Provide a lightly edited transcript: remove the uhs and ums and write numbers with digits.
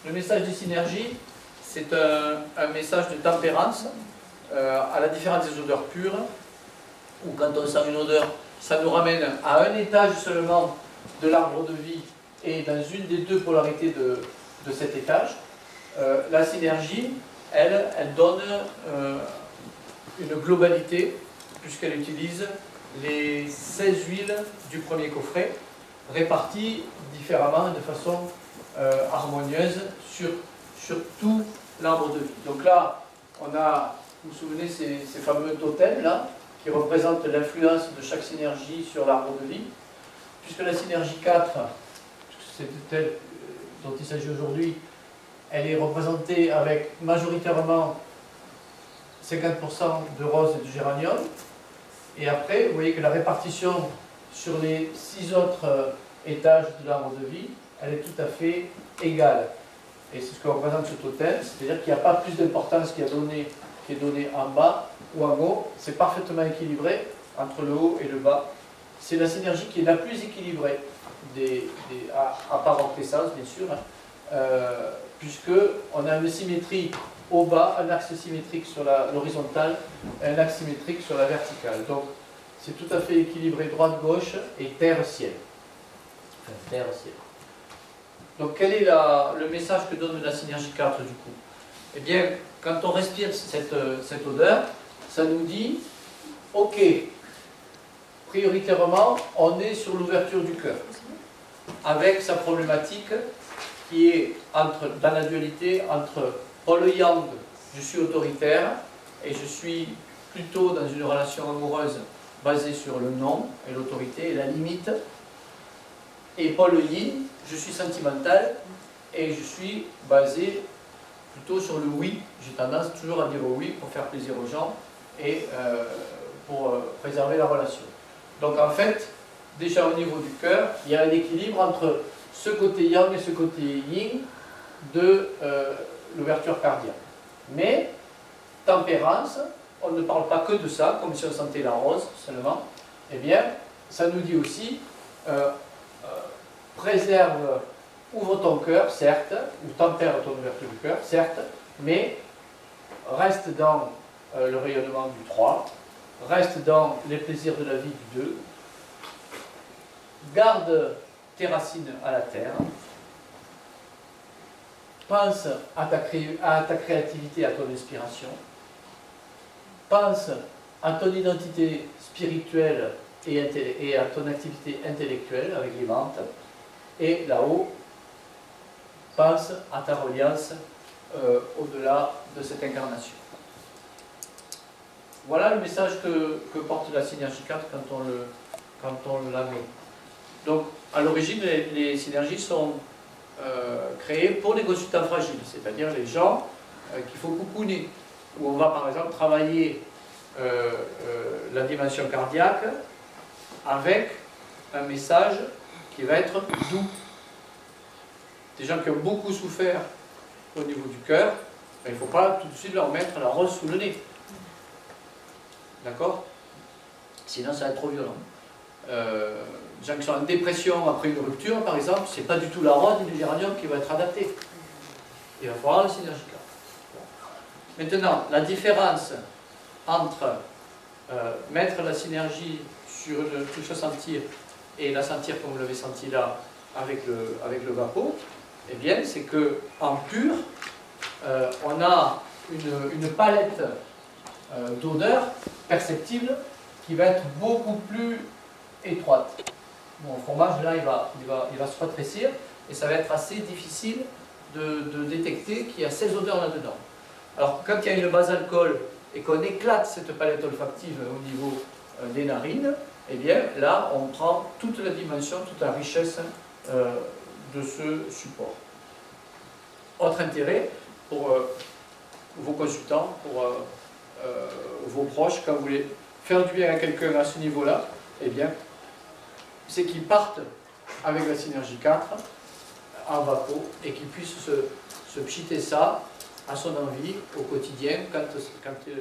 Le message de synergie, c'est un message de tempérance, à la différence des odeurs pures, où quand on sent une odeur, ça nous ramène à un étage seulement de l'arbre de vie et dans une des deux polarités de cet étage. La synergie, elle donne une globalité, puisqu'elle utilise les 16 huiles du premier coffret, réparties différemment et de façon harmonieuse sur tout l'arbre de vie. Donc là, on a, vous vous souvenez, ces fameux totems là, qui représentent l'influence de chaque synergie sur l'arbre de vie. Puisque la synergie 4, c'est celle dont il s'agit aujourd'hui, elle est représentée avec majoritairement 50% de rose et de géranium. Et après, vous voyez que la répartition sur les 6 autres étages de l'arbre de vie, elle est tout à fait égale. Et c'est ce que représente ce totem, c'est-à-dire qu'il n'y a pas plus d'importance qui est donnée en bas ou en haut. C'est parfaitement équilibré entre le haut et le bas. C'est la synergie qui est la plus équilibrée, à part orthésence bien sûr, puisqu'on a une symétrie au bas, un axe symétrique sur l'horizontale, un axe symétrique sur la verticale. Donc c'est tout à fait équilibré droite-gauche et terre-ciel. Enfin, terre-ciel. Donc quel est le message que donne la synergie 4 du coup? Eh bien, quand on respire cette odeur, ça nous dit, ok, prioritairement, on est sur l'ouverture du cœur, avec sa problématique qui est dans la dualité entre Paul Yang, je suis autoritaire, et je suis plutôt dans une relation amoureuse basée sur le non et l'autorité et la limite, et Paul Yin, je suis sentimental, et je suis basé plutôt sur le oui. J'ai tendance toujours à dire oui pour faire plaisir aux gens et pour préserver la relation. Donc en fait, déjà au niveau du cœur, il y a un équilibre entre ce côté yang et ce côté yin de l'ouverture cardiaque. Mais, tempérance, on ne parle pas que de ça, comme si on sentait la rose seulement. Eh bien, ça nous dit aussi, préserve, ouvre ton cœur, certes, ou tempère ton ouverture du cœur, certes, mais reste dans le rayonnement du 3, reste dans les plaisirs de la vie du 2, garde tes racines à la terre, pense à ta créativité, à ton inspiration, pense à ton identité spirituelle et à ton activité intellectuelle avec les ventes, et là-haut, pense à ta reliance au-delà de cette incarnation. Voilà le message que porte la synergie 4 quand on la met. Donc, à l'origine, les synergies sont créées pour les consultants fragiles, c'est-à-dire les gens qu'il faut coucouner, où on va par exemple travailler la dimension cardiaque avec un message qui va être doux. Des gens qui ont beaucoup souffert au niveau du cœur, il ne faut pas tout de suite leur mettre la rose sous le nez. D'accord? Sinon ça va être trop violent. Des gens qui sont en dépression après une rupture, par exemple, c'est pas du tout la rose ni le géranium qui va être adapté. Il va falloir la synergie 4. Maintenant, la différence entre mettre la synergie sur le touche à sentir et la sentir comme vous l'avez senti là avec le vapeau, eh bien, c'est qu'en pur, on a une palette d'odeurs perceptibles qui va être beaucoup plus étroite. Bon, le fromage, là, il va se rétrécir et ça va être assez difficile de détecter qu'il y a 16 odeurs là-dedans. Alors, quand il y a une base alcool et qu'on éclate cette palette olfactive au niveau des narines, eh bien, là, on prend toute la dimension, toute la richesse de ce support. Autre intérêt pour vos consultants, pour vos proches, quand vous voulez faire du bien à quelqu'un à ce niveau-là, eh bien, c'est qu'ils partent avec la synergie 4 en vapeau et qu'ils puissent se pchiter ça à son envie au quotidien quand il